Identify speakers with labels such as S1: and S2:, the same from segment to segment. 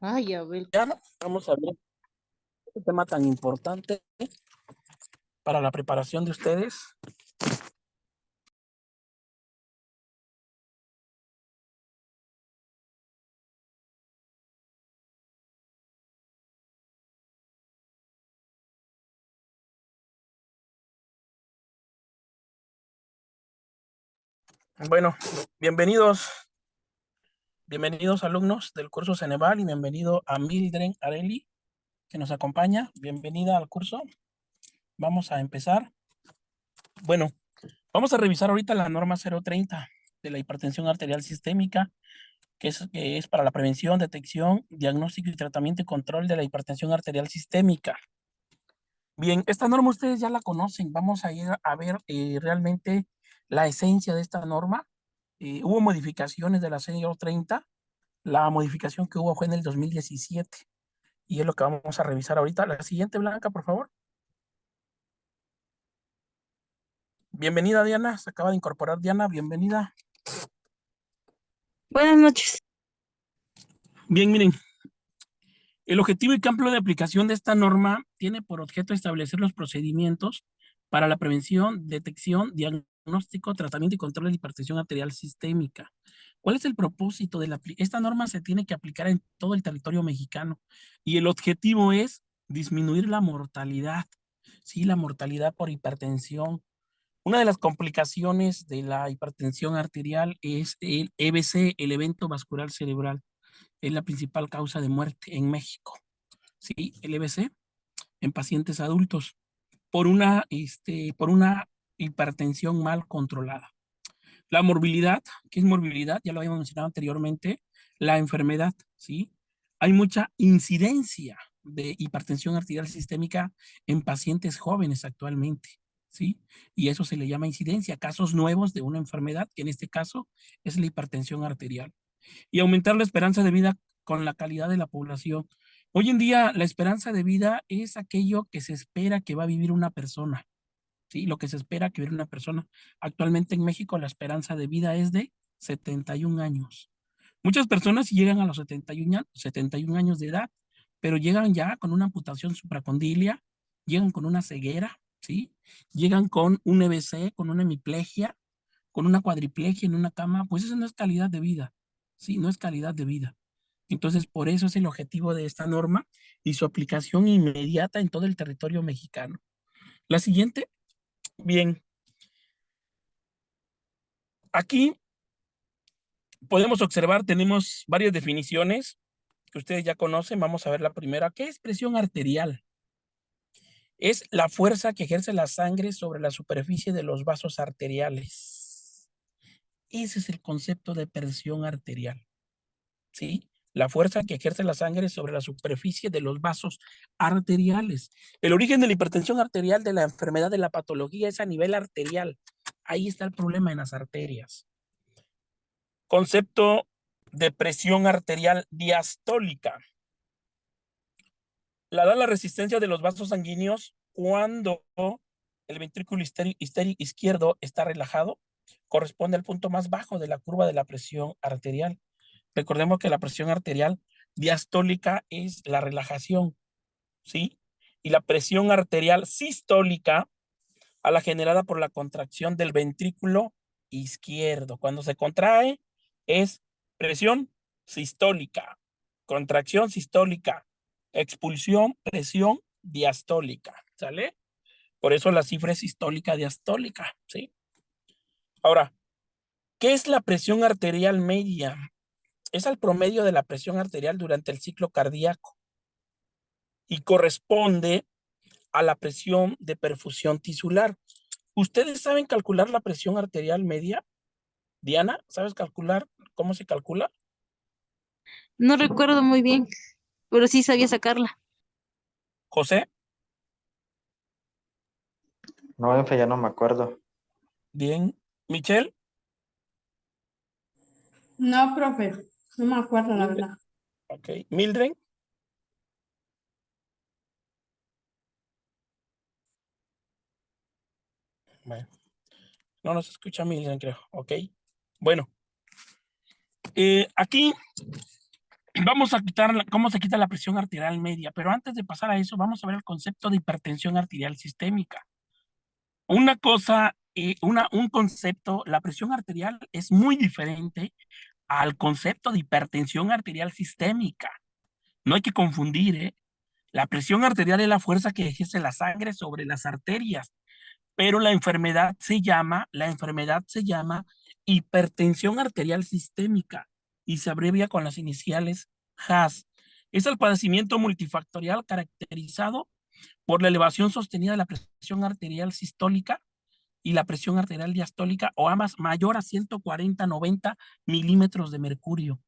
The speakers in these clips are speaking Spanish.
S1: Ay, Abel.
S2: Ya vamos a ver este tema tan importante para la preparación de ustedes. Bueno, bienvenidos alumnos del curso Ceneval y bienvenido a Mildred Areli, que nos acompaña. Bienvenida al curso. Vamos a empezar. Bueno, vamos a revisar ahorita la norma 030 de la hipertensión arterial sistémica, que es para la prevención, detección, diagnóstico y tratamiento y control de la hipertensión arterial sistémica. Bien, esta norma ustedes ya la conocen. Vamos a ir a ver realmente la esencia de esta norma. Hubo modificaciones de la 030. La modificación que hubo fue en el 2017 y es lo que vamos a revisar ahorita. La siguiente, Blanca, por favor. Bienvenida, Diana. Se acaba de incorporar Diana. Bienvenida.
S3: Buenas noches.
S2: Bien, miren. El objetivo y campo de aplicación de esta norma tiene por objeto establecer los procedimientos para la prevención, detección, diagnóstico, tratamiento y control de la hipertensión arterial sistémica. ¿Cuál es el propósito de esta norma? Se tiene que aplicar en todo el territorio mexicano y el objetivo es disminuir la mortalidad, sí, la mortalidad por hipertensión. Una de las complicaciones de la hipertensión arterial es el EVC, el evento vascular cerebral. Es la principal causa de muerte en México. Sí, el EVC en pacientes adultos por una hipertensión mal controlada. La morbilidad, ¿qué es morbilidad? Ya lo habíamos mencionado anteriormente, la enfermedad, ¿sí? Hay mucha incidencia de hipertensión arterial sistémica en pacientes jóvenes actualmente, ¿sí? Y eso se le llama incidencia, casos nuevos de una enfermedad, que en este caso es la hipertensión arterial. Y aumentar la esperanza de vida con la calidad de la población. Hoy en día, la esperanza de vida es aquello que se espera que va a vivir una persona. ¿Sí? Lo que se espera que viva una persona. Actualmente en México la esperanza de vida es de 71 años. Muchas personas llegan a los 71 años de edad, pero llegan ya con una amputación supracondilia, llegan con una ceguera, ¿sí? Llegan con un EVC, con una hemiplegia, con una cuadriplegia en una cama, pues eso no es calidad de vida, ¿sí? No es calidad de vida. Entonces, por eso es el objetivo de esta norma y su aplicación inmediata en todo el territorio mexicano. La siguiente, bien, aquí podemos observar, tenemos varias definiciones que ustedes ya conocen. Vamos a ver la primera. ¿Qué es presión arterial? Es la fuerza que ejerce la sangre sobre la superficie de los vasos arteriales. Ese es el concepto de presión arterial, ¿sí? La fuerza que ejerce la sangre sobre la superficie de los vasos arteriales. El origen de la hipertensión arterial, de la enfermedad, de la patología, es a nivel arterial. Ahí está el problema en las arterias. Concepto de presión arterial diastólica. La da la resistencia de los vasos sanguíneos cuando el ventrículo izquierdo está relajado. Corresponde al punto más bajo de la curva de la presión arterial. Recordemos que la presión arterial diastólica es la relajación, ¿sí? Y la presión arterial sistólica a la generada por la contracción del ventrículo izquierdo. Cuando se contrae es presión sistólica, contracción sistólica, expulsión, presión diastólica, ¿sale? Por eso la cifra es sistólica diastólica, ¿sí? Ahora, ¿qué es la presión arterial media? Es el promedio de la presión arterial durante el ciclo cardíaco y corresponde a la presión de perfusión tisular. ¿Ustedes saben calcular la presión arterial media? Diana, ¿sabes calcular cómo se calcula?
S3: No recuerdo muy bien, pero sí sabía sacarla.
S2: José,
S4: No, jefe, ya no me acuerdo.
S2: bien. Michelle,
S1: No, profe, no me acuerdo la verdad.
S2: ok. Mildred, bueno, no nos escucha Mildred, creo, ok. Bueno, aquí Vamos a quitar cómo se quita la presión arterial media, pero antes de pasar a eso, vamos a ver el concepto de hipertensión arterial sistémica. Una cosa, un concepto, la presión arterial es muy diferente al concepto de hipertensión arterial sistémica. No hay que confundir, ¿eh? La presión arterial es la fuerza que ejerce la sangre sobre las arterias, pero la enfermedad se llama hipertensión arterial sistémica y se abrevia con las iniciales HAS. Es el padecimiento multifactorial caracterizado por la elevación sostenida de la presión arterial sistólica y la presión arterial diastólica, o ambas mayor a 140-90 milímetros de mercurio.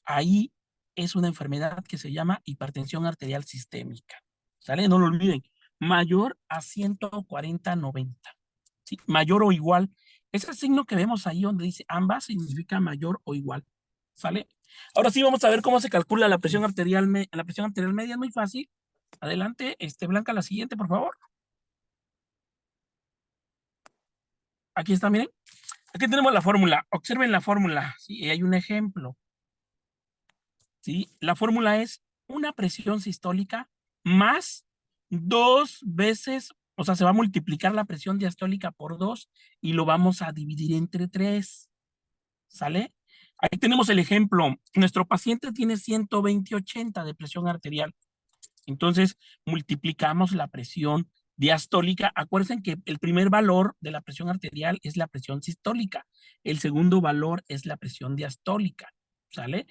S2: Ahí es una enfermedad que se llama hipertensión arterial sistémica. ¿Sale? No lo olviden. Mayor a 140-90. ¿Sí? Mayor o igual. Ese signo que vemos ahí donde dice ambas significa mayor o igual. ¿Sale? Ahora sí vamos a ver cómo se calcula la presión arterial, media. Es muy fácil. Adelante, Blanca, la siguiente, por favor. Aquí está, miren. Aquí tenemos la fórmula. Observen la fórmula. ¿Sí? Hay un ejemplo. ¿Sí? La fórmula es una presión sistólica más 2 veces, o sea, se va a multiplicar la presión diastólica por 2 y lo vamos a dividir entre 3. ¿Sale? Ahí tenemos el ejemplo. Nuestro paciente tiene 120/80 de presión arterial. Entonces, multiplicamos la presión diastólica. Acuérdense que el primer valor de la presión arterial es la presión sistólica. El segundo valor es la presión diastólica. ¿Sale?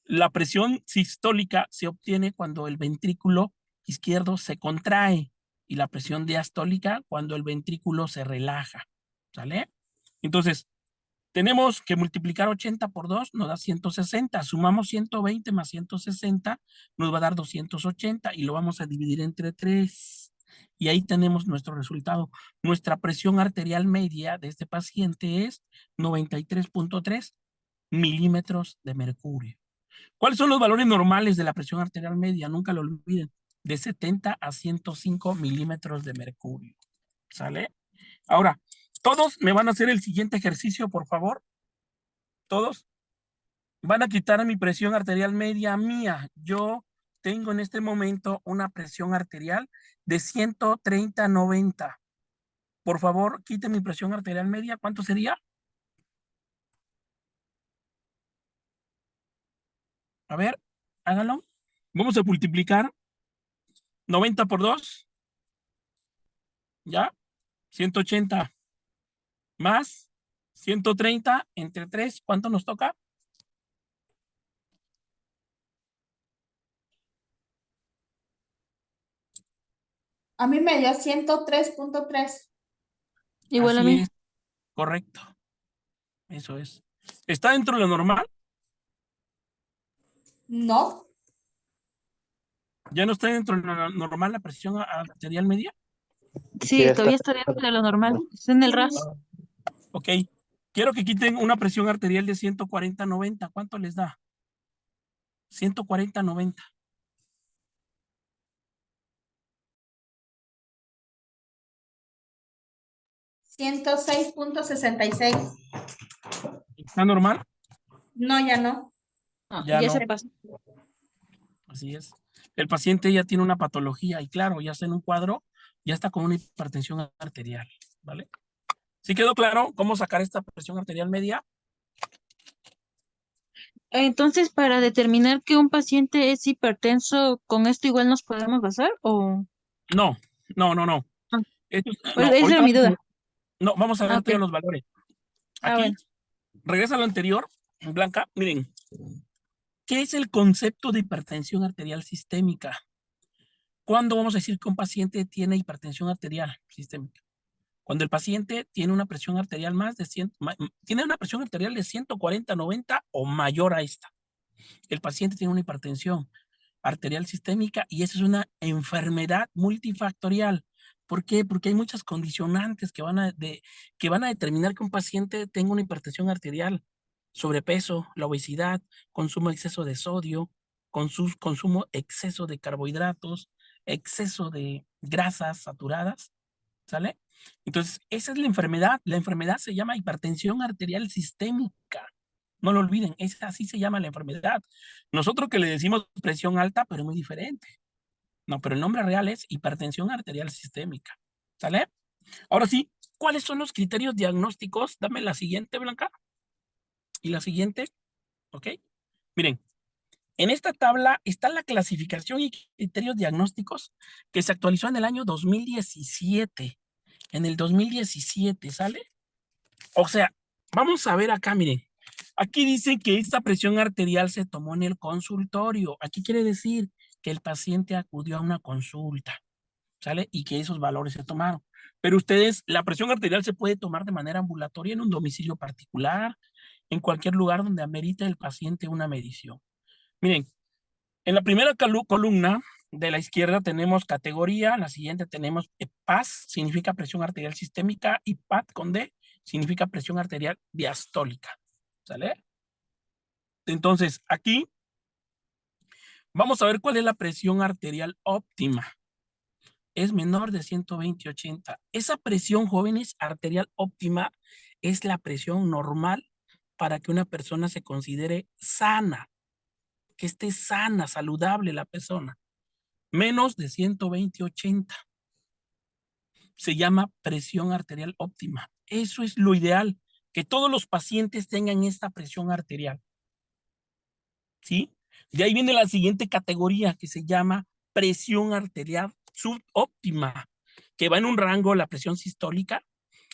S2: La presión sistólica se obtiene cuando el ventrículo izquierdo se contrae y la presión diastólica cuando el ventrículo se relaja. ¿Sale? Entonces, tenemos que multiplicar 80 por 2, nos da 160. Sumamos 120 más 160, nos va a dar 280 y lo vamos a dividir entre 3. Y ahí tenemos nuestro resultado. Nuestra presión arterial media de este paciente es 93.3 milímetros de mercurio. ¿Cuáles son los valores normales de la presión arterial media? Nunca lo olviden. De 70 a 105 milímetros de mercurio. ¿Sale? Ahora, todos me van a hacer el siguiente ejercicio, por favor. Todos van a quitar mi presión arterial media mía. Yo tengo en este momento una presión arterial de 130/90. Por favor, quite mi presión arterial media. ¿Cuánto sería? A ver, háganlo. Vamos a multiplicar 90 por 2. ¿Ya? 180 más 130 entre 3. ¿Cuánto nos toca?
S1: A mí me dio 103.3.
S3: Igual a
S2: Así
S3: mí.
S2: es, correcto. Eso es. ¿Está dentro de lo normal?
S1: No,
S2: ¿Ya no está dentro de lo normal la presión arterial media?
S3: Sí,
S4: está.
S3: todavía está dentro de lo normal. Está en el RAS.
S2: Ok. Quiero que quiten una presión arterial de 140/90. ¿Cuánto les da? 140/90.
S1: $106.66.
S2: ¿Está normal?
S1: No, ya no.
S3: No,
S2: Ya
S3: ya
S2: no.
S3: se pasó.
S2: Así es. El paciente ya tiene una patología y claro, ya está en un cuadro, ya está con una hipertensión arterial. ¿Vale? ¿Sí quedó claro cómo sacar esta presión arterial media?
S3: Entonces, para determinar que un paciente es hipertenso, ¿con esto igual nos podemos basar? ¿O?
S2: No, no, no, no.
S3: Ah,
S2: No,
S3: esa
S2: ahorita
S3: era mi duda.
S2: vamos a
S3: Ah,
S2: ver
S3: ok.
S2: todos los valores.
S3: Ah,
S2: Aquí,
S3: bueno.
S2: regresa a lo anterior, Blanca. Miren, ¿qué es el concepto de hipertensión arterial sistémica? ¿Cuándo vamos a decir que un paciente tiene hipertensión arterial sistémica? Cuando el paciente tiene una presión arterial tiene una presión arterial de 140/90 o mayor a esta. El paciente tiene una hipertensión arterial sistémica y esa es una enfermedad multifactorial. ¿Por qué? Porque hay muchas condicionantes que que van a determinar que un paciente tenga una hipertensión arterial. Sobrepeso, la obesidad, consumo exceso de sodio, consumo exceso de carbohidratos, exceso de grasas saturadas, ¿sale? Entonces, esa es la enfermedad. La enfermedad se llama hipertensión arterial sistémica. No lo olviden, así se llama la enfermedad. Nosotros que le decimos presión alta, pero es muy diferente. No, pero el nombre real es hipertensión arterial sistémica. ¿Sale? Ahora sí, ¿cuáles son los criterios diagnósticos? Dame la siguiente, Blanca. Y la siguiente, ¿ok? Miren, en esta tabla está la clasificación y criterios diagnósticos que se actualizó en el año 2017. En el 2017, ¿sale? O sea, vamos a ver acá, miren. Aquí dice que esta presión arterial se tomó en el consultorio. Aquí quiere decir que el paciente acudió a una consulta, ¿sale? Y que esos valores se tomaron. Pero ustedes, la presión arterial se puede tomar de manera ambulatoria en un domicilio particular, en cualquier lugar donde amerite el paciente una medición. Miren, en la primera columna de la izquierda tenemos categoría, en la siguiente tenemos PAS, significa presión arterial sistémica, y PAT con D, significa presión arterial diastólica. ¿Sale? Entonces, aquí vamos a ver cuál es la presión arterial óptima. Es menor de 120/80. Esa presión, jóvenes, arterial óptima es la presión normal para que una persona se considere sana, que esté sana, saludable la persona. Menos de 120/80. Se llama presión arterial óptima. Eso es lo ideal, que todos los pacientes tengan esta presión arterial. ¿Sí? De ahí viene la siguiente categoría que se llama presión arterial subóptima, que va en un rango la presión sistólica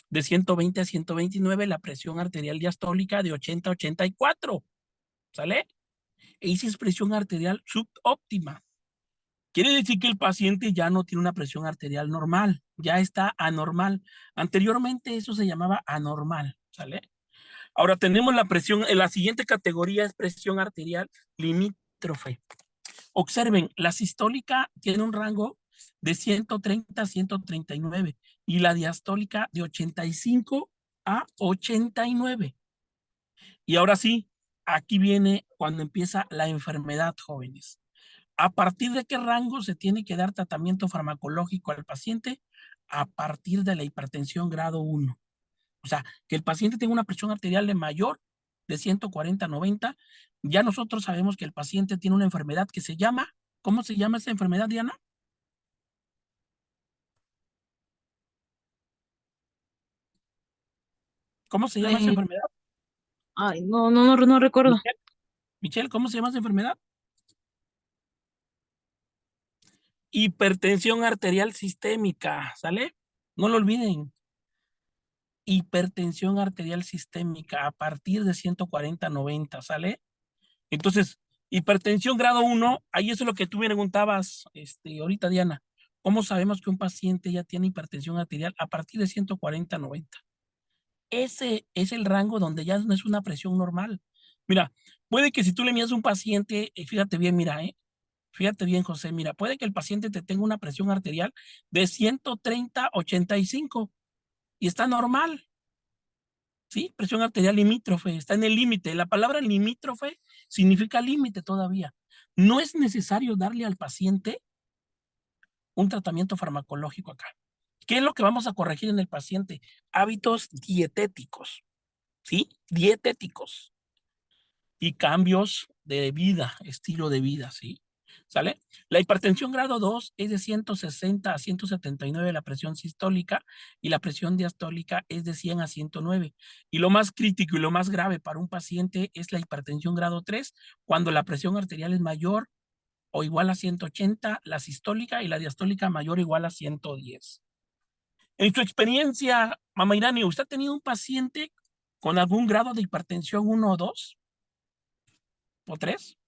S2: de 120 a 129, la presión arterial diastólica de 80 a 84. ¿Sale? Esa es presión arterial subóptima. Quiere decir que el paciente ya no tiene una presión arterial normal, ya está anormal. Anteriormente eso se llamaba anormal, ¿sale? Ahora tenemos la presión, la siguiente categoría es presión arterial limítrofe. Observen, la sistólica tiene un rango de 130 a 139 y la diastólica de 85 a 89. Y ahora sí, aquí viene cuando empieza la enfermedad, jóvenes. ¿A partir de qué rango se tiene que dar tratamiento farmacológico al paciente? A partir de la hipertensión grado 1. O sea, que el paciente tenga una presión arterial de mayor de 140/90. Ya nosotros sabemos que el paciente tiene una enfermedad que se llama, ¿cómo se llama esa enfermedad, Diana? ¿Cómo se llama esa
S3: Eh,
S2: enfermedad?
S3: ay, no recuerdo.
S2: Michelle, Michelle, ¿cómo se llama esa enfermedad? Hipertensión arterial sistémica, ¿sale? No lo olviden. Hipertensión arterial sistémica a partir de 140/90, ¿sale? Entonces, hipertensión grado 1, ahí eso es lo que tú me preguntabas, ahorita, Diana. ¿Cómo sabemos que un paciente ya tiene hipertensión arterial a partir de 140/90? Ese es el rango donde ya no es una presión normal. Mira, puede que si tú le miras a un paciente, fíjate bien, mira, fíjate bien, José, mira, puede que el paciente te tenga una presión arterial de 130/85 y está normal. ¿Sí? Presión arterial limítrofe, está en el límite. La palabra limítrofe significa límite todavía. No es necesario darle al paciente un tratamiento farmacológico acá. ¿Qué es lo que vamos a corregir en el paciente? Hábitos dietéticos, ¿sí? Dietéticos y cambios de vida, estilo de vida, ¿sí? ¿Sale? La hipertensión grado 2 es de 160 a 179 la presión sistólica y la presión diastólica es de 100 a 109. Y lo más crítico y lo más grave para un paciente es la hipertensión grado 3, cuando la presión arterial es mayor o igual a 180, la sistólica, y la diastólica mayor o igual a 110. En su experiencia, Mama Irani, ¿usted ha tenido un paciente con algún grado de hipertensión 1 o 2 o 3?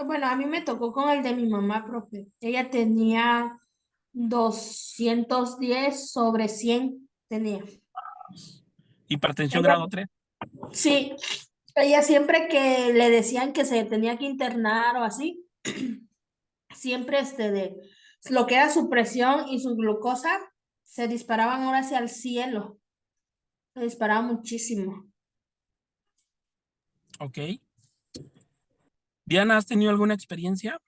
S1: Bueno, a mí me tocó con el de mi mamá, profe. Ella tenía 210/100 tenía.
S2: Hipertensión
S1: Ella,
S2: grado 3.
S1: sí, ella siempre que le decían que se tenía que internar o así, siempre de lo que era su presión y su glucosa se disparaban ahora hacia el cielo. Se disparaba muchísimo.
S2: Ok. Diana, ¿has tenido alguna experiencia?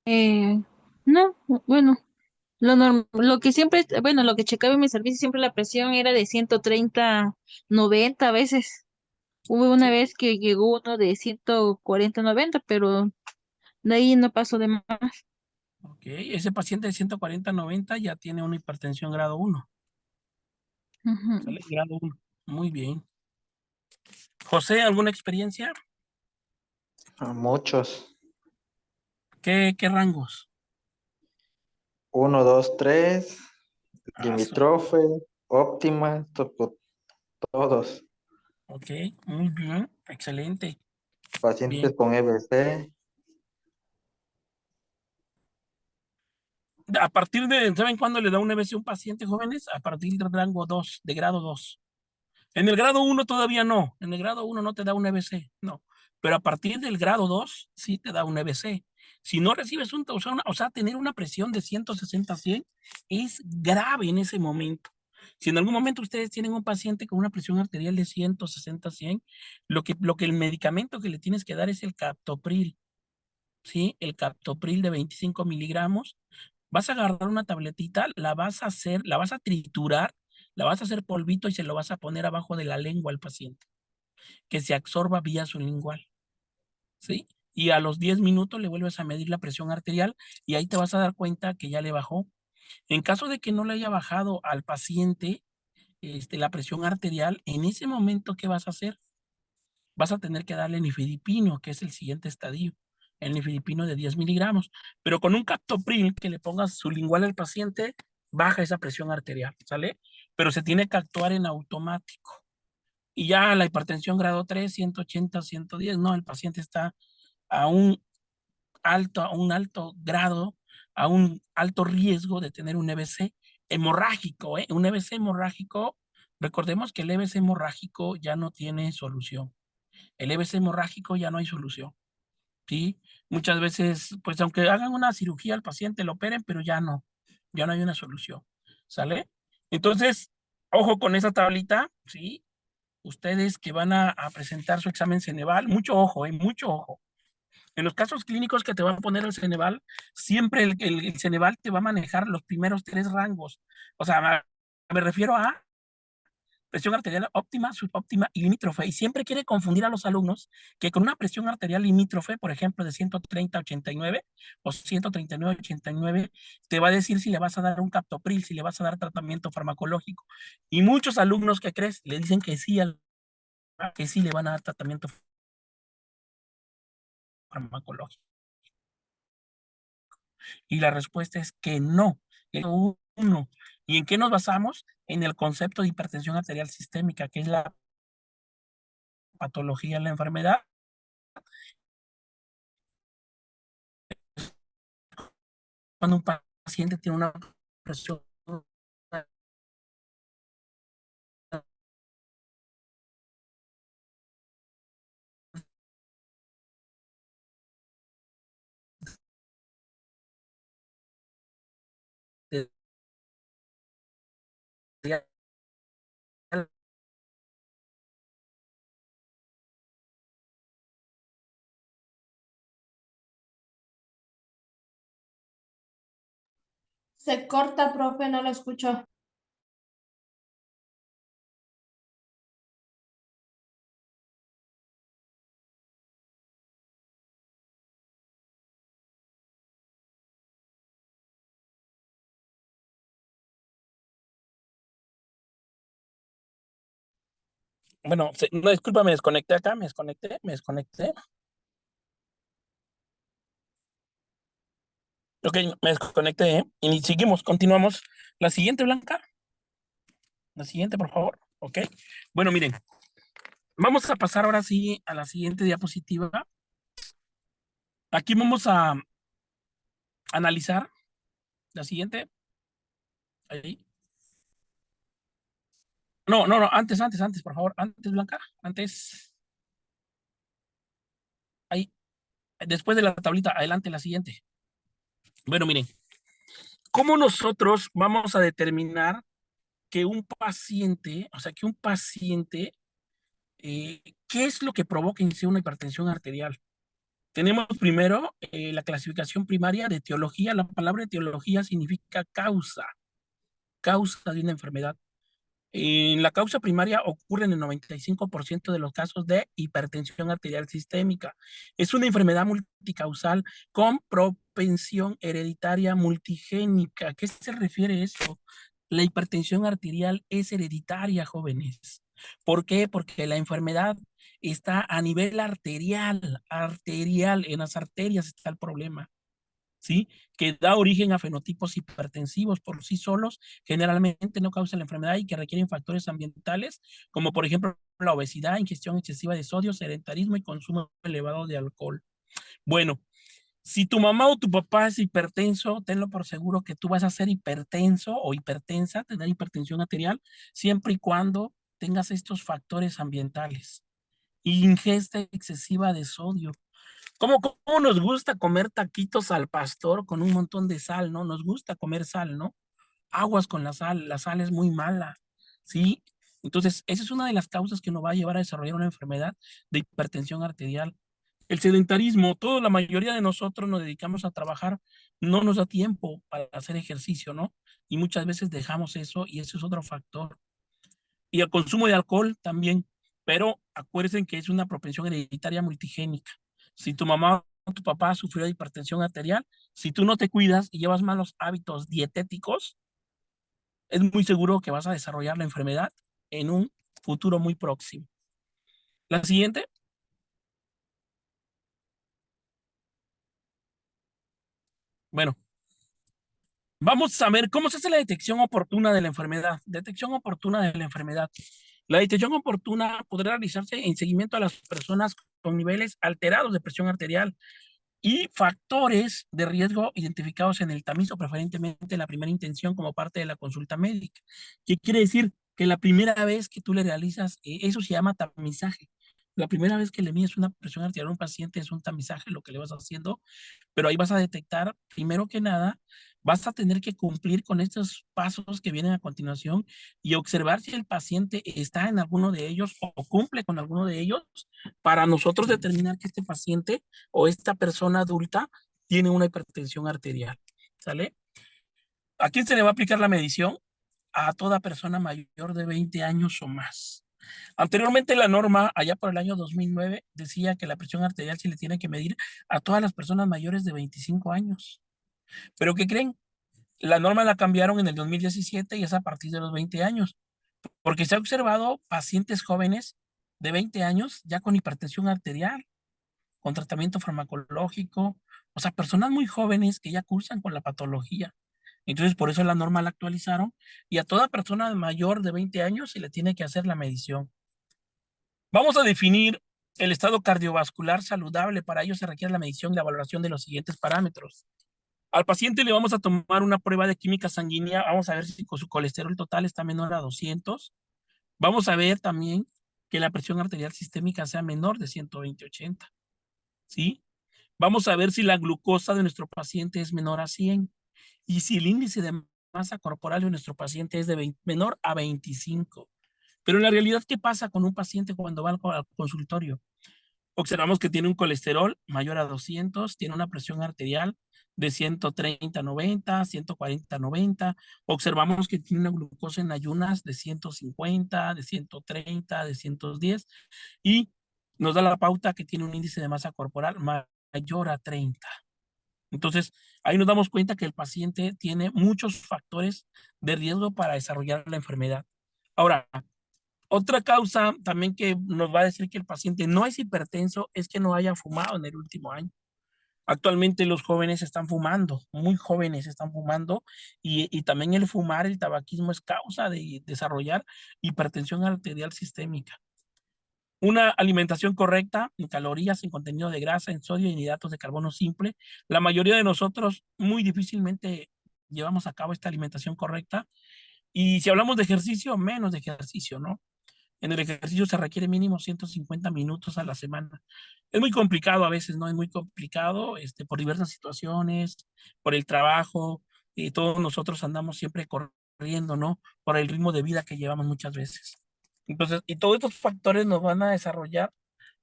S3: Eh, no, bueno, Lo que siempre, bueno, lo que checaba en mi servicio, siempre la presión era de 130/90 a veces. Hubo una
S2: Sí.
S3: vez que llegó uno de 140/90, pero de ahí no pasó de más.
S2: Ok, ese paciente de 140/90 ya tiene una hipertensión grado 1.
S3: Ujú.
S2: ¿Sale? Grado 1. Muy bien. José, ¿alguna experiencia?
S4: Muchos.
S2: ¿Qué rangos?
S4: 1, 2, 3.
S2: Ah,
S4: Limitrofe, óptima, todos.
S2: ok, muy bien, excelente.
S4: Pacientes
S2: Bien.
S4: con EBC.
S2: A partir de, ¿saben cuándo le da un EBC a un paciente, jóvenes? A partir del rango 2, de grado 2. En el grado 1 todavía no. En el grado 1 no te da un EBC, no. Pero a partir del grado 2 sí te da un EBC. Si no recibes o sea, tener una presión de 160/100 es grave en ese momento. Si en algún momento ustedes tienen un paciente con una presión arterial de 160/100, lo que el medicamento que le tienes que dar es el captopril, ¿sí? El captopril de 25 miligramos. Vas a agarrar una tabletita, la vas a triturar, la vas a hacer polvito y se lo vas a poner abajo de la lengua al paciente, que se absorba vía sublingual, ¿sí? Y a los 10 minutos le vuelves a medir la presión arterial y ahí te vas a dar cuenta que ya le bajó. En caso de que no le haya bajado al paciente la presión arterial, en ese momento, ¿qué vas a hacer? Vas a tener que darle nifedipino, que es el siguiente estadio, el nifedipino de 10 miligramos, pero con un captopril que le pongas sublingual al paciente, baja esa presión arterial, ¿sale? Pero se tiene que actuar en automático. Y ya la hipertensión grado 3, 180, 110, no, el paciente está a un alto grado, a un alto riesgo de tener un EBC hemorrágico, ¿eh? Un EBC hemorrágico, recordemos que el EBC hemorrágico ya no tiene solución. El EBC hemorrágico ya no hay solución, ¿sí? Muchas veces, pues aunque hagan una cirugía al paciente, lo operen, pero ya no hay una solución, ¿sale? Entonces, ojo con esa tablita, ¿sí? Ustedes que van a presentar su examen Ceneval, mucho ojo, mucho ojo. En los casos clínicos que te va a poner el Ceneval, siempre el Ceneval te va a manejar los primeros 3 rangos. O sea, me refiero a presión arterial óptima, subóptima y limítrofe. Y siempre quiere confundir a los alumnos que con una presión arterial limítrofe, por ejemplo, de 130/89 o 139/89, te va a decir si le vas a dar un captopril, si le vas a dar tratamiento farmacológico. Y muchos alumnos que crees le dicen que sí le van a dar tratamiento farmacológico. Y la respuesta es que no. Uno. ¿Y en qué nos basamos? En el concepto de hipertensión arterial sistémica, que es la patología de la enfermedad. Cuando un paciente tiene una presión arterial
S1: Se corta, profe, no lo escucho.
S2: bueno, no, disculpa, me desconecté acá, me desconecté. Ok, me desconecté, ¿eh? Y seguimos, continuamos. La siguiente, Blanca. La siguiente, por favor. Ok. Bueno, miren, vamos a pasar ahora sí a la siguiente diapositiva. Aquí vamos a analizar la siguiente. Ahí. No, no, no, antes, por favor. Antes, Blanca. Antes. Ahí. Después de la tablita, adelante, la siguiente. Bueno, miren, ¿cómo nosotros vamos a determinar que un paciente, o sea, ¿qué es lo que provoca en sí una hipertensión arterial? Tenemos primero la clasificación primaria de etiología. La palabra etiología significa causa de una enfermedad. En la causa primaria ocurre en el 95% de los casos de hipertensión arterial sistémica. Es una enfermedad multicausal con propensión hereditaria multigénica. ¿A qué se refiere eso? La hipertensión arterial es hereditaria, jóvenes. ¿Por qué? Porque la enfermedad está a nivel arterial, en las arterias está el problema. ¿Sí? Que da origen a fenotipos hipertensivos por sí solos, generalmente no causan la enfermedad y que requieren factores ambientales, como por ejemplo la obesidad, ingestión excesiva de sodio, sedentarismo y consumo elevado de alcohol. Bueno, si tu mamá o tu papá es hipertenso, tenlo por seguro que tú vas a ser hipertenso o hipertensa, tener hipertensión arterial, siempre y cuando tengas estos factores ambientales. Ingesta excesiva de sodio. ¿Cómo nos gusta comer taquitos al pastor con un montón de sal, ¿no? Nos gusta comer sal, ¿no? Aguas con la sal es muy mala, ¿sí? Entonces, esa es una de las causas que nos va a llevar a desarrollar una enfermedad de hipertensión arterial. El sedentarismo, la mayoría de nosotros nos dedicamos a trabajar, no nos da tiempo para hacer ejercicio, ¿no? Y muchas veces dejamos eso y eso es otro factor. Y el consumo de alcohol también, pero acuérdense que es una propensión hereditaria multigénica. Si tu mamá o tu papá sufrió de hipertensión arterial, si tú no te cuidas y llevas malos hábitos dietéticos, es muy seguro que vas a desarrollar la enfermedad en un futuro muy próximo. La siguiente. Bueno, vamos a ver cómo se hace la detección oportuna de la enfermedad. Detección oportuna de la enfermedad. La detección oportuna podrá realizarse en seguimiento a las personas con niveles alterados de presión arterial y factores de riesgo identificados en el tamiz o preferentemente en la primera intención como parte de la consulta médica. ¿Qué quiere decir? Que la primera vez que tú le realizas, eso se llama tamizaje. La primera vez que le mides una presión arterial a un paciente es un tamizaje lo que le vas haciendo, pero ahí vas a detectar, primero que nada, vas a tener que cumplir con estos pasos que vienen a continuación y observar si el paciente está en alguno de ellos o cumple con alguno de ellos para nosotros determinar que este paciente o esta persona adulta tiene una hipertensión arterial. ¿Sale? ¿A quién se le va a aplicar la medición? A toda persona mayor de 20 años o más. Anteriormente la norma, allá por el año 2009, decía que la presión arterial se le tiene que medir a todas las personas mayores de 25 años. ¿Pero qué creen? La norma la cambiaron en el 2017 y es a partir de los 20 años, porque se ha observado pacientes jóvenes de 20 años ya con hipertensión arterial, con tratamiento farmacológico, o sea, personas muy jóvenes que ya cursan con la patología. Entonces, por eso la norma la actualizaron y a toda persona mayor de 20 años se le tiene que hacer la medición. Vamos a definir el estado cardiovascular saludable. Para ello se requiere la medición y la valoración de los siguientes parámetros. Al paciente le vamos a tomar una prueba de química sanguínea. Vamos a ver si su colesterol total está menor a 200. Vamos a ver también que la presión arterial sistémica sea menor de 120/80. ¿Sí? Vamos a ver si la glucosa de nuestro paciente es menor a 100 y si el índice de masa corporal de nuestro paciente es menor a 25. Pero en la realidad, ¿qué pasa con un paciente cuando va al consultorio? Observamos que tiene un colesterol mayor a 200, tiene una presión arterial de 130/90, 140/90. Observamos que tiene una glucosa en ayunas de 150, de 130, de 110 y nos da la pauta que tiene un índice de masa corporal mayor a 30. Entonces, ahí nos damos cuenta que el paciente tiene muchos factores de riesgo para desarrollar la enfermedad. Ahora, otra causa también que nos va a decir que el paciente no es hipertenso es que no haya fumado en el último año. Actualmente los jóvenes están fumando, muy jóvenes están fumando y también el fumar, el tabaquismo es causa de desarrollar hipertensión arterial sistémica. Una alimentación correcta en calorías, en contenido de grasa, en sodio y en hidratos de carbono simple. La mayoría de nosotros muy difícilmente llevamos a cabo esta alimentación correcta. Y si hablamos de ejercicio, menos de ejercicio, ¿no? En el ejercicio se requiere mínimo 150 minutos a la semana. Es muy complicado a veces, ¿no? Es muy complicado por diversas situaciones, por el trabajo, y todos nosotros andamos siempre corriendo, ¿no? Por el ritmo de vida que llevamos muchas veces. Entonces, y todos estos factores nos van a desarrollar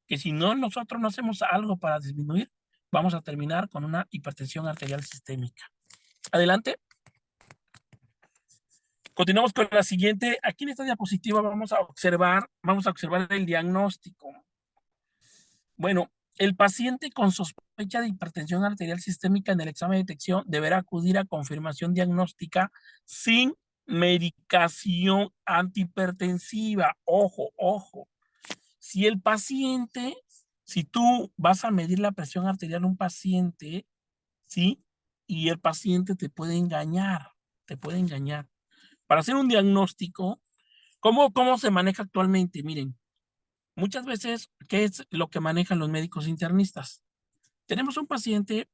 S2: que si no nosotros no hacemos algo para disminuir, vamos a terminar con una hipertensión arterial sistémica. Adelante. Continuamos con la siguiente. Aquí en esta diapositiva vamos a observar el diagnóstico. Bueno, el paciente con sospecha de hipertensión arterial sistémica en el examen de detección deberá acudir a confirmación diagnóstica sin medicación antihipertensiva. Ojo, ojo. Si tú vas a medir la presión arterial a un paciente, ¿sí? Y el paciente te puede engañar. Para hacer un diagnóstico, ¿cómo se maneja actualmente? Miren, muchas veces, ¿qué es lo que manejan los médicos internistas? Tenemos un paciente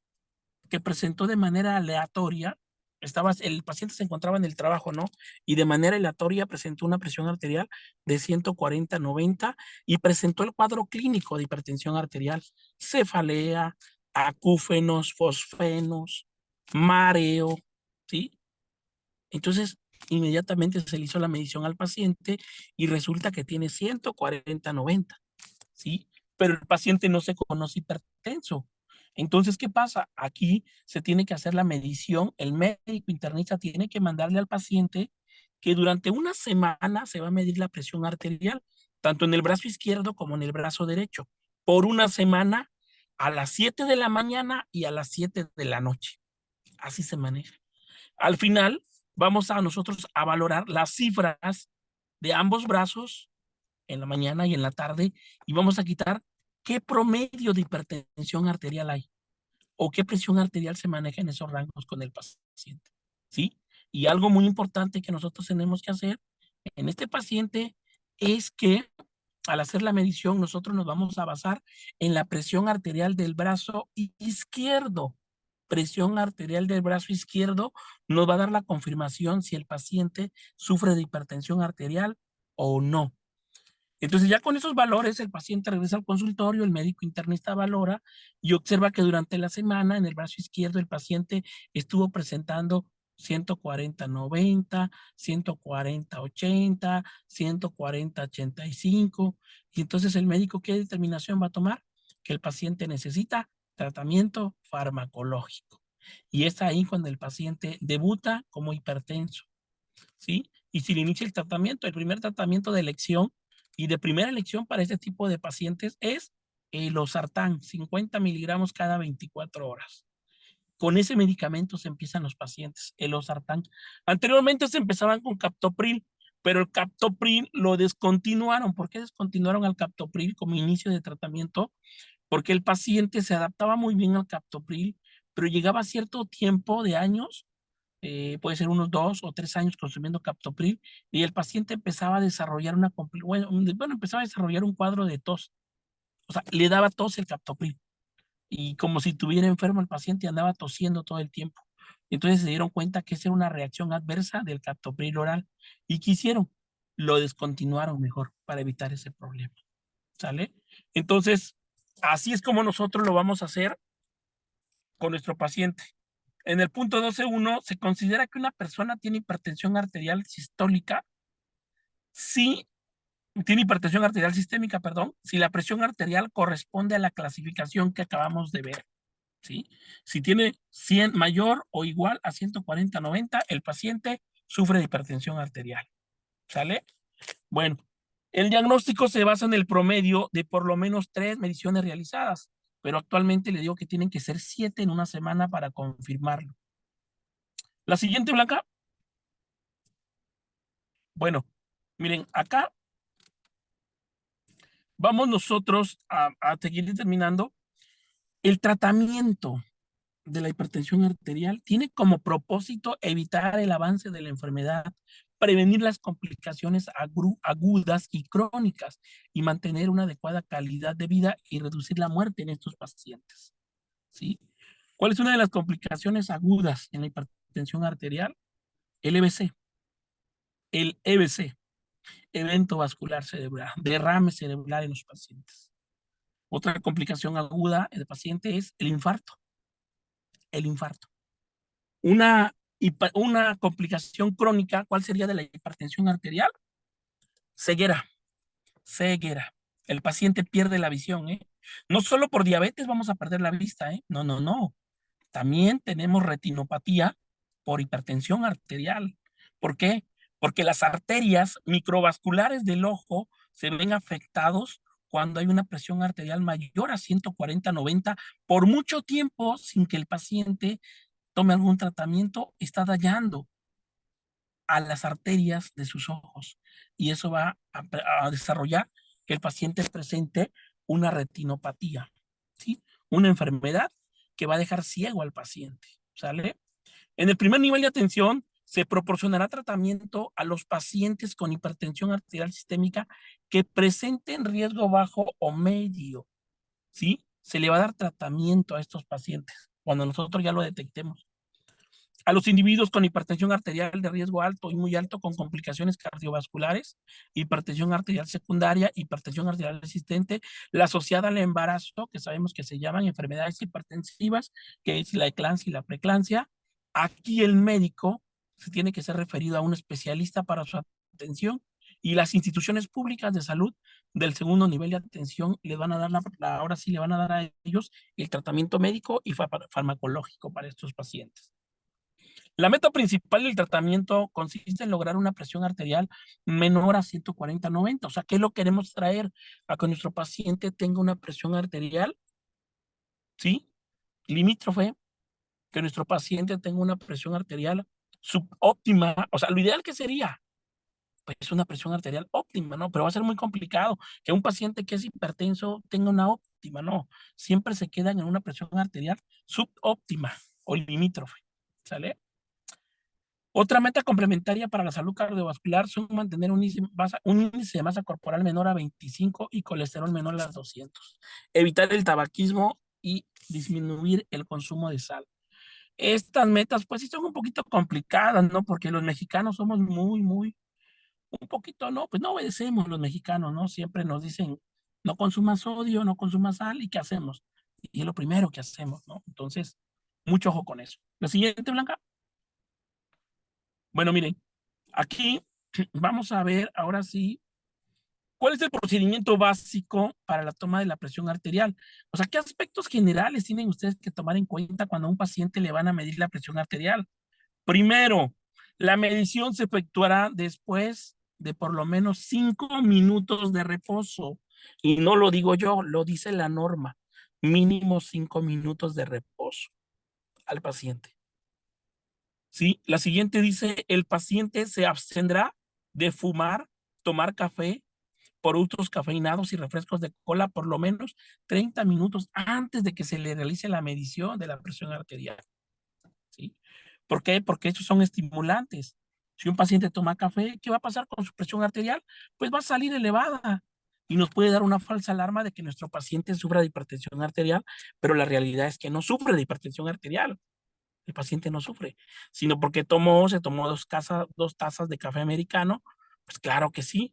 S2: que presentó de manera aleatoria, el paciente se encontraba en el trabajo, ¿no? Y de manera aleatoria presentó una presión arterial de 140/90 y presentó el cuadro clínico de hipertensión arterial, cefalea, acúfenos, fosfenos, mareo, ¿sí? Entonces, inmediatamente se le hizo la medición al paciente y resulta que tiene 140/90, ¿sí? Pero el paciente no se conoce hipertenso. Entonces, ¿qué pasa? Aquí se tiene que hacer la medición. El médico internista tiene que mandarle al paciente que durante una semana se va a medir la presión arterial, tanto en el brazo izquierdo como en el brazo derecho, por una semana a las 7 de la mañana y a las 7 de la noche. Así se maneja. Al final, vamos a nosotros a valorar las cifras de ambos brazos en la mañana y en la tarde y vamos a quitar qué promedio de hipertensión arterial hay o qué presión arterial se maneja en esos rangos con el paciente, ¿sí? Y algo muy importante que nosotros tenemos que hacer en este paciente es que al hacer la medición nosotros nos vamos a basar en la presión arterial del brazo izquierdo. Presión arterial del brazo izquierdo nos va a dar la confirmación si el paciente sufre de hipertensión arterial o no. Entonces ya con esos valores el paciente regresa al consultorio, el médico internista valora y observa que durante la semana en el brazo izquierdo el paciente estuvo presentando 140/90, 140/80, 140/85 y entonces el médico ¿qué determinación va a tomar? Que el paciente necesita tratamiento farmacológico. Y es ahí cuando el paciente debuta como hipertenso, ¿sí? Y si le inicia el tratamiento, el primer tratamiento de elección y de primera elección para este tipo de pacientes es el losartán, 50 miligramos cada 24 horas. Con ese medicamento se empiezan los pacientes, el losartán. Anteriormente se empezaban con captopril, pero el captopril lo descontinuaron. ¿Por qué descontinuaron al captopril como inicio de tratamiento? Porque el paciente se adaptaba muy bien al captopril, pero llegaba a cierto tiempo de años, puede ser unos 2 o 3 años consumiendo captopril, y el paciente empezaba a desarrollar empezaba a desarrollar un cuadro de tos. O sea, le daba tos el captopril. Y como si tuviera enfermo el paciente, andaba tosiendo todo el tiempo. Entonces se dieron cuenta que esa era una reacción adversa del captopril oral. ¿Y qué hicieron? Lo descontinuaron mejor para evitar ese problema. ¿Sale? Entonces, así es como nosotros lo vamos a hacer con nuestro paciente. En el punto 12.1 se considera que una persona tiene hipertensión arterial sistólica si tiene hipertensión arterial sistémica, perdón, si la presión arterial corresponde a la clasificación que acabamos de ver, ¿sí? Si tiene 100 mayor o igual a 140/90, el paciente sufre de hipertensión arterial, ¿sale? Bueno, el diagnóstico se basa en el promedio de por lo menos 3 mediciones realizadas, pero actualmente le digo que tienen que ser 7 en una semana para confirmarlo. La siguiente, Blanca. Bueno, miren, acá vamos nosotros a seguir determinando el tratamiento de la hipertensión arterial. Tiene como propósito evitar el avance de la enfermedad, prevenir las complicaciones agudas y crónicas y mantener una adecuada calidad de vida y reducir la muerte en estos pacientes, ¿sí? ¿Cuál es una de las complicaciones agudas en la hipertensión arterial? El EBC. El EBC, evento vascular cerebral, derrame cerebral en los pacientes. Otra complicación aguda del paciente es el infarto. El infarto. Una complicación crónica, ¿cuál sería de la hipertensión arterial? Ceguera. Ceguera. El paciente pierde la visión, ¿eh? No solo por diabetes vamos a perder la vista, ¿eh? No, no, no. También tenemos retinopatía por hipertensión arterial. ¿Por qué? Porque las arterias microvasculares del ojo se ven afectados cuando hay una presión arterial mayor a 140/90 por mucho tiempo sin que el paciente tome algún tratamiento, está dañando a las arterias de sus ojos y eso va a desarrollar que el paciente presente una retinopatía, ¿sí? Una enfermedad que va a dejar ciego al paciente, ¿sale? En el primer nivel de atención se proporcionará tratamiento a los pacientes con hipertensión arterial sistémica que presenten riesgo bajo o medio, ¿sí? Se le va a dar tratamiento a estos pacientes cuando nosotros ya lo detectemos. A los individuos con hipertensión arterial de riesgo alto y muy alto con complicaciones cardiovasculares, hipertensión arterial secundaria, hipertensión arterial resistente, la asociada al embarazo, que sabemos que se llaman enfermedades hipertensivas, que es la eclampsia y la preeclampsia. Aquí el médico se tiene que ser referido a un especialista para su atención y las instituciones públicas de salud del segundo nivel de atención le van a dar ahora sí le van a dar a ellos el tratamiento médico y farmacológico para estos pacientes. La meta principal del tratamiento consiste en lograr una presión arterial menor a 140/90. O sea, ¿qué lo queremos traer? A que nuestro paciente tenga una presión arterial, ¿sí? Limítrofe, que nuestro paciente tenga una presión arterial subóptima. O sea, lo ideal que sería, pues una presión arterial óptima, ¿no? Pero va a ser muy complicado que un paciente que es hipertenso tenga una óptima, ¿no? Siempre se quedan en una presión arterial subóptima o limítrofe, ¿sale? Otra meta complementaria para la salud cardiovascular son mantener un índice de masa corporal menor a 25 y colesterol menor a 200. Evitar el tabaquismo y disminuir el consumo de sal. Estas metas, pues sí son un poquito complicadas, ¿no? Porque los mexicanos somos un poquito, ¿no? Pues no obedecemos los mexicanos, ¿no? Siempre nos dicen, no consumas sodio, no consumas sal, ¿y qué hacemos? Y es lo primero que hacemos, ¿no? Entonces, mucho ojo con eso. La siguiente, Blanca. Bueno, miren, aquí vamos a ver ahora sí cuál es el procedimiento básico para la toma de la presión arterial. O sea, ¿qué aspectos generales tienen ustedes que tomar en cuenta cuando a un paciente le van a medir la presión arterial? Primero, la medición se efectuará después de por lo menos 5 minutos de reposo. Y no lo digo yo, lo dice la norma. Mínimo 5 minutos de reposo al paciente. ¿Sí? La siguiente dice, el paciente se abstendrá de fumar, tomar café, productos cafeinados y refrescos de cola por lo menos 30 minutos antes de que se le realice la medición de la presión arterial. ¿Sí? ¿Por qué? Porque estos son estimulantes. Si un paciente toma café, ¿qué va a pasar con su presión arterial? Pues va a salir elevada y nos puede dar una falsa alarma de que nuestro paciente sufra de hipertensión arterial, pero la realidad es que no sufre de hipertensión arterial. El paciente no sufre, sino porque se tomó dos tazas de café americano, pues claro que sí,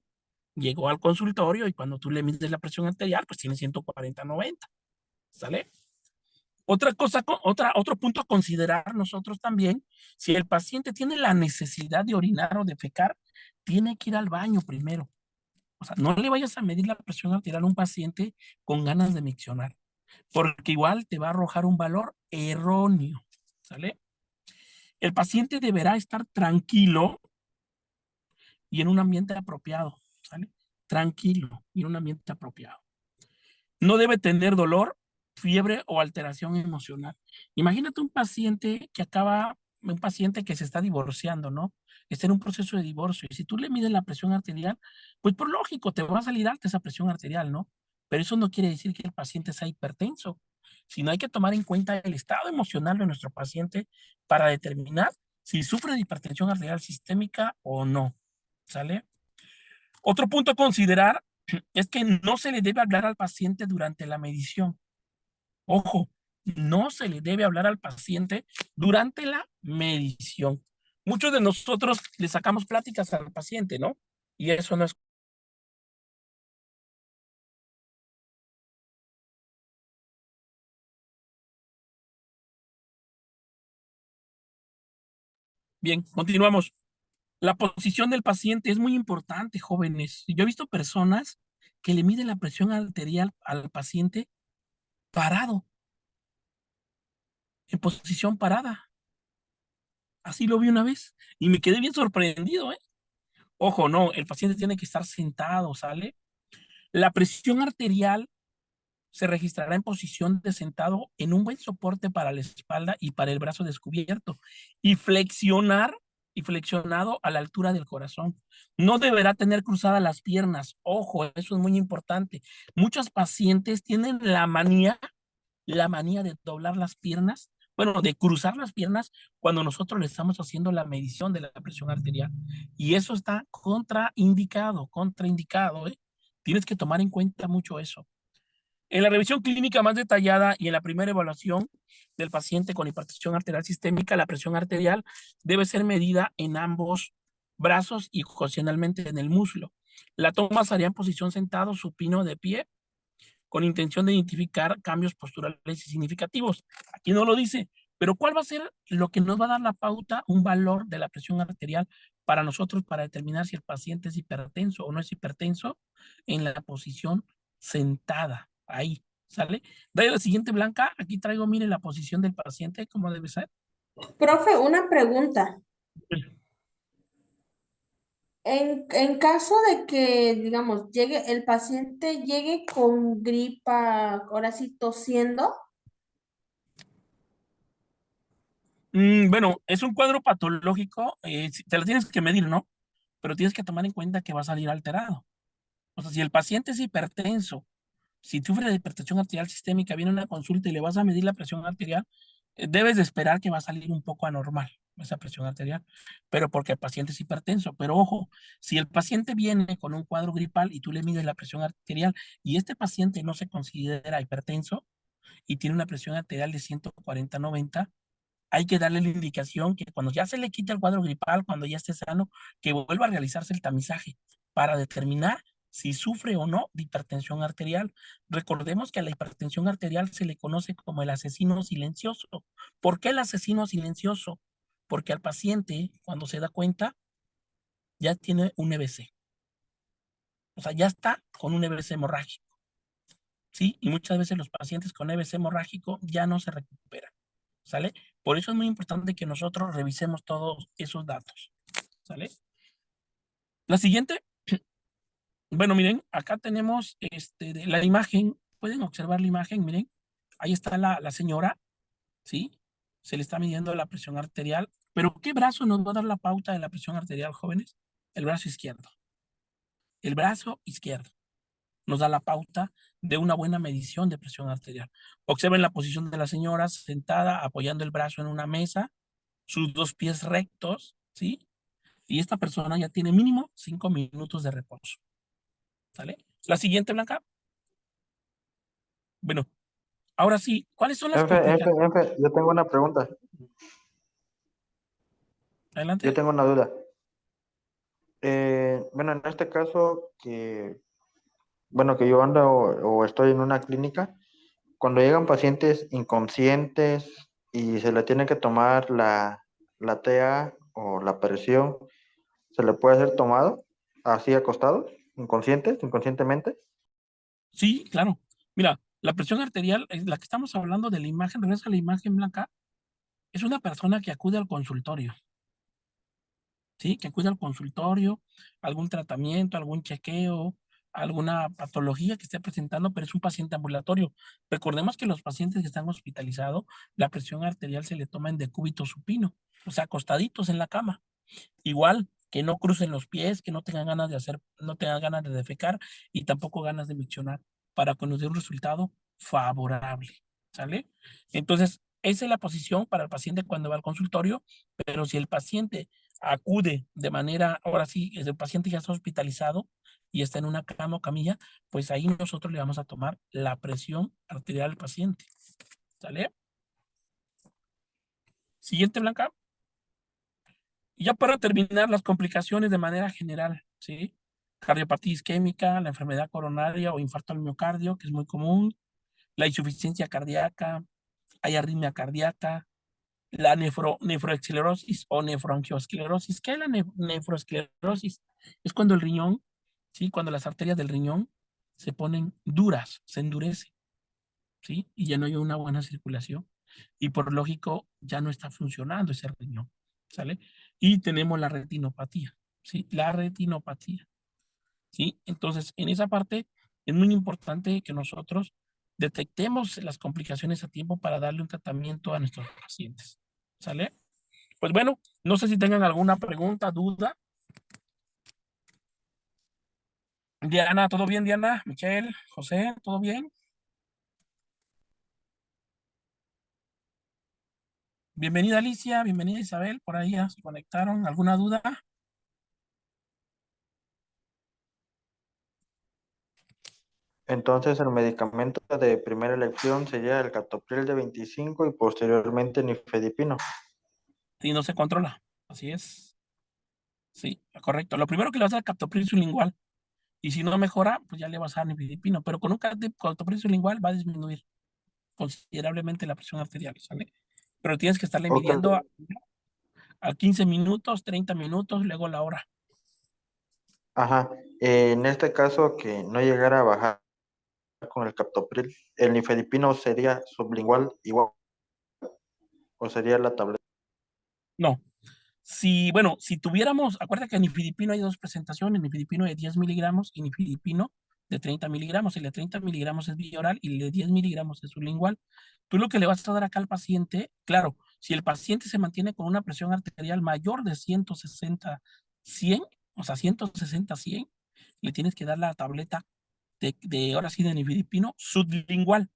S2: llegó al consultorio y cuando tú le mides la presión arterial, pues tiene 140/90, ¿sale? Otro punto a considerar nosotros también, si el paciente tiene la necesidad de orinar o defecar, tiene que ir al baño primero. O sea, no le vayas a medir la presión arterial a un paciente con ganas de miccionar, porque igual te va a arrojar un valor erróneo, ¿sale? El paciente deberá estar tranquilo y en un ambiente apropiado, ¿sale? Tranquilo y en un ambiente apropiado. No debe tener dolor, fiebre o alteración emocional. Imagínate un paciente que se está divorciando, ¿no? Está en un proceso de divorcio y si tú le mides la presión arterial, pues por lógico te va a salir alta esa presión arterial, ¿no? Pero eso no quiere decir que el paciente sea hipertenso, sino hay que tomar en cuenta el estado emocional de nuestro paciente para determinar si sufre de hipertensión arterial sistémica o no, ¿sale? Otro punto a considerar es que no se le debe hablar al paciente durante la medición. Ojo, no se le debe hablar al paciente durante la medición. Muchos de nosotros le sacamos pláticas al paciente, ¿no? Y eso no es bien. Continuamos. La posición del paciente es muy importante, jóvenes. Yo he visto personas que le miden la presión arterial al paciente parado, en posición parada. Así lo vi una vez y me quedé bien sorprendido, ¿eh? Ojo, no, el paciente tiene que estar sentado, ¿sale? La presión arterial se registrará en posición de sentado en un buen soporte para la espalda y para el brazo descubierto y flexionado a la altura del corazón. No deberá tener cruzadas las piernas. Ojo, eso es muy importante. Muchos pacientes tienen la manía de doblar las piernas, bueno, de cruzar las piernas cuando nosotros le estamos haciendo la medición de la presión arterial. Y eso está contraindicado, ¿eh? Tienes que tomar en cuenta mucho eso. En la revisión clínica más detallada y en la primera evaluación del paciente con hipertensión arterial sistémica, la presión arterial debe ser medida en ambos brazos y ocasionalmente en el muslo. La toma se haría en posición sentado, supino, de pie, con intención de identificar cambios posturales y significativos. Aquí no lo dice, pero ¿cuál va a ser lo que nos va a dar la pauta, un valor de la presión arterial para nosotros para determinar si el paciente es hipertenso o no es hipertenso? En la posición sentada, ahí, ¿sale? Dale la siguiente, Blanca. Aquí traigo, mire, la posición del paciente, cómo debe ser.
S1: Profe, una pregunta. En caso de que, digamos, el paciente llegue con gripa, ahora sí tosiendo,
S2: Bueno, es un cuadro patológico, te lo tienes que medir, ¿no? Pero tienes que tomar en cuenta que va a salir alterado. O sea, si el paciente es hipertenso, si sufre de hipertensión arterial sistémica, viene a una consulta y le vas a medir la presión arterial, debes de esperar que va a salir un poco anormal esa presión arterial, pero porque el paciente es hipertenso. Pero ojo, si el paciente viene con un cuadro gripal y tú le mides la presión arterial y este paciente no se considera hipertenso y tiene una presión arterial de 140/90, hay que darle la indicación que cuando ya se le quite el cuadro gripal, cuando ya esté sano, que vuelva a realizarse el tamizaje para determinar si sufre o no de hipertensión arterial. Recordemos que a la hipertensión arterial se le conoce como el asesino silencioso. ¿Por qué el asesino silencioso? Porque al paciente, cuando se da cuenta, ya tiene un EBC. O sea, ya está con un EBC hemorrágico. ¿Sí? Y muchas veces los pacientes con EBC hemorrágico ya no se recuperan. ¿Sale? Por eso es muy importante que nosotros revisemos todos esos datos. ¿Sale? La siguiente, bueno, miren, acá tenemos la imagen. Pueden observar la imagen, miren. Ahí está la señora, ¿sí? Se le está midiendo la presión arterial. Pero ¿qué brazo nos va a dar la pauta de la presión arterial, jóvenes? El brazo izquierdo. El brazo izquierdo nos da la pauta de una buena medición de presión arterial. Observen la posición de la señora sentada, apoyando el brazo en una mesa, sus dos pies rectos, ¿sí? Y esta persona ya tiene mínimo 5 minutos de reposo. ¿Sale? La siguiente, Blanca. Bueno, ahora sí, ¿cuáles son las complicaciones?
S4: Yo tengo una pregunta.
S2: Adelante.
S4: Yo tengo una duda. Bueno, en este caso que yo ando o estoy en una clínica, cuando llegan pacientes inconscientes y se le tiene que tomar la TA o la presión, ¿se le puede hacer tomado así acostado, inconscientemente?
S2: Sí, claro. Mira, la presión arterial, la que estamos hablando de la imagen, regresa a la imagen, Blanca, es una persona que acude al consultorio. ¿Sí? Que acude al consultorio, algún tratamiento, algún chequeo, alguna patología que esté presentando, pero es un paciente ambulatorio. Recordemos que los pacientes que están hospitalizados, la presión arterial se le toma en decúbito supino, o sea, acostaditos en la cama. Igual, que no crucen los pies, que no tengan ganas de no tengan ganas de defecar y tampoco ganas de miccionar para que nos dé un resultado favorable. ¿Sale? Entonces, esa es la posición para el paciente cuando va al consultorio, pero si el paciente acude de manera, ahora sí, el paciente ya está hospitalizado y está en una cama o camilla, pues ahí nosotros le vamos a tomar la presión arterial al paciente. ¿Sale? Siguiente, Blanca. Y ya para terminar, las complicaciones de manera general, ¿sí? Cardiopatía isquémica, la enfermedad coronaria o infarto al miocardio, que es muy común, la insuficiencia cardíaca, hay arritmia cardíaca, la nefroesclerosis o nefroangiosclerosis. ¿Qué es la nefroesclerosis? Es cuando el riñón, ¿sí? Cuando las arterias del riñón se ponen duras, se endurecen. ¿sí? Y ya no hay una buena circulación. Y por lógico, ya no está funcionando ese riñón, ¿sale? Y tenemos la retinopatía, ¿sí? La retinopatía, ¿sí? Entonces, en esa parte es muy importante que nosotros detectemos las complicaciones a tiempo para darle un tratamiento a nuestros pacientes, ¿sale? Pues bueno, no sé si tengan alguna pregunta, duda. Diana, ¿todo bien, Diana? Michelle, José, ¿todo bien? Bienvenida Alicia, bienvenida Isabel, por ahí ya se conectaron. ¿Alguna duda?
S4: Entonces, el medicamento de primera elección sería el captopril de 25 y posteriormente nifedipino.
S2: Si no se controla, así es. Sí, correcto. Lo primero que le vas a dar captopril sublingual. Y si no mejora, pues ya le vas a dar nifedipino. Pero con un captopril sublingual va a disminuir considerablemente la presión arterial, ¿sale? Pero tienes que estarle
S4: Ok.
S2: midiendo a 15 minutos, 30 minutos, luego la hora.
S4: Ajá. En este caso, que no llegara a bajar con el captopril, ¿el nifedipino sería sublingual igual o sería la tableta?
S2: No. Si, bueno, si tuviéramos, acuérdate que en nifedipino hay dos presentaciones, nifedipino de 10 miligramos y nifedipino de 30 miligramos. El de 30 miligramos es bioral y el de 10 miligramos es sublingual. Tú lo que le vas a dar acá al paciente, claro, si el paciente se mantiene con una presión arterial mayor de 160/100, o sea, 160/100, le tienes que dar la tableta ahora sí, de nifedipino sublingual,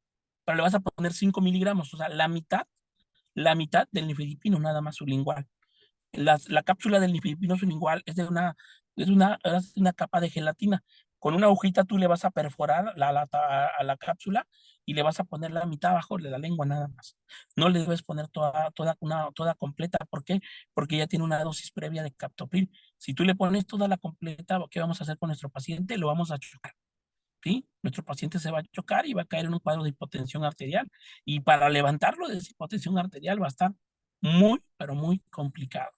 S2: pero le vas a poner 5 miligramos, o sea, la mitad del nifedipino, nada más sublingual. La cápsula del nifedipino sublingual es una capa de gelatina. Con una agujita tú le vas a perforar a la cápsula y le vas a poner la mitad abajo de la lengua nada más. No le debes poner toda completa. ¿Por qué? Porque ya tiene una dosis previa de captopril. Si tú le pones toda la completa, ¿qué vamos a hacer con nuestro paciente? Lo vamos a chocar. ¿Sí? Nuestro paciente se va a chocar y va a caer en un cuadro de hipotensión arterial. Y para levantarlo de esa hipotensión arterial va a estar muy, pero muy complicado.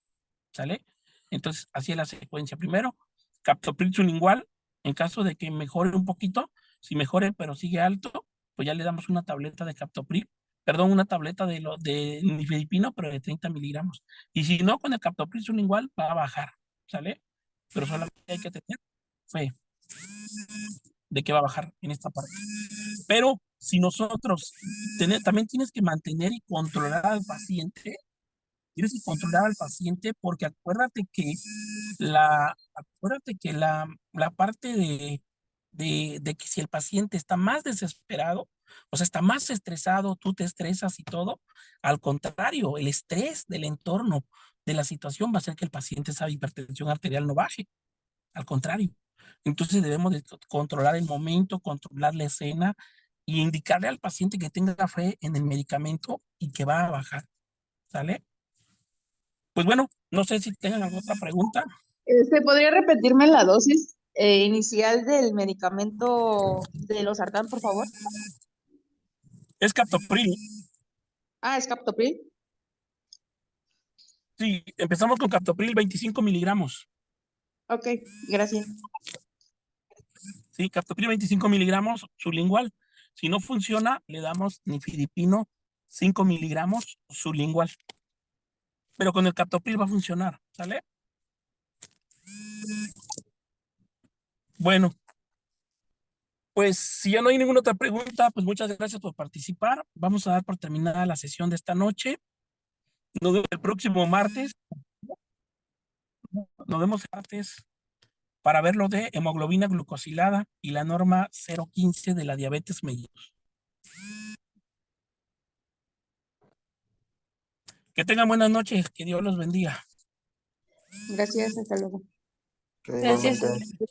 S2: ¿Sale? Entonces, así es la secuencia. Primero, captopril sublingual. En caso de que mejore un poquito, si mejore pero sigue alto, pues ya le damos una tableta de captopril, perdón, una tableta de nifedipino, pero de 30 miligramos. Y si no, con el captopril sublingual va a bajar, ¿sale? Pero solamente hay que tener fe de que va a bajar en esta parte. Pero si nosotros también tienes que mantener y controlar al paciente, tienes que controlar al paciente porque acuérdate que la parte de que si el paciente está más desesperado, o sea, está más estresado, tú te estresas y todo, al contrario, el estrés del entorno, de la situación va a hacer que el paciente esa hipertensión arterial no baje, al contrario. Entonces debemos de controlar el momento, controlar la escena y indicarle al paciente que tenga fe en el medicamento y que va a bajar, ¿sale? Pues bueno, no sé si tengan alguna otra pregunta.
S3: ¿Podría repetirme la dosis inicial del medicamento de losartán, por favor?
S2: Es captopril.
S3: Ah, es captopril.
S2: Sí, empezamos con captopril 25 miligramos.
S3: Ok, gracias.
S2: Sí, captopril 25 miligramos sublingual. Si no funciona, le damos nifedipino 5 miligramos sublingual. Pero con el captopril va a funcionar, ¿sale? Bueno, pues si ya no hay ninguna otra pregunta, pues muchas gracias por participar. Vamos a dar por terminada la sesión de esta noche. Nos vemos el próximo martes. Nos vemos el martes para ver lo de hemoglobina glucosilada y la norma 015 de la diabetes mellitus. Que tengan buenas noches, que Dios los bendiga.
S3: Gracias, hasta luego.
S4: Que
S1: Gracias.
S4: igualmente.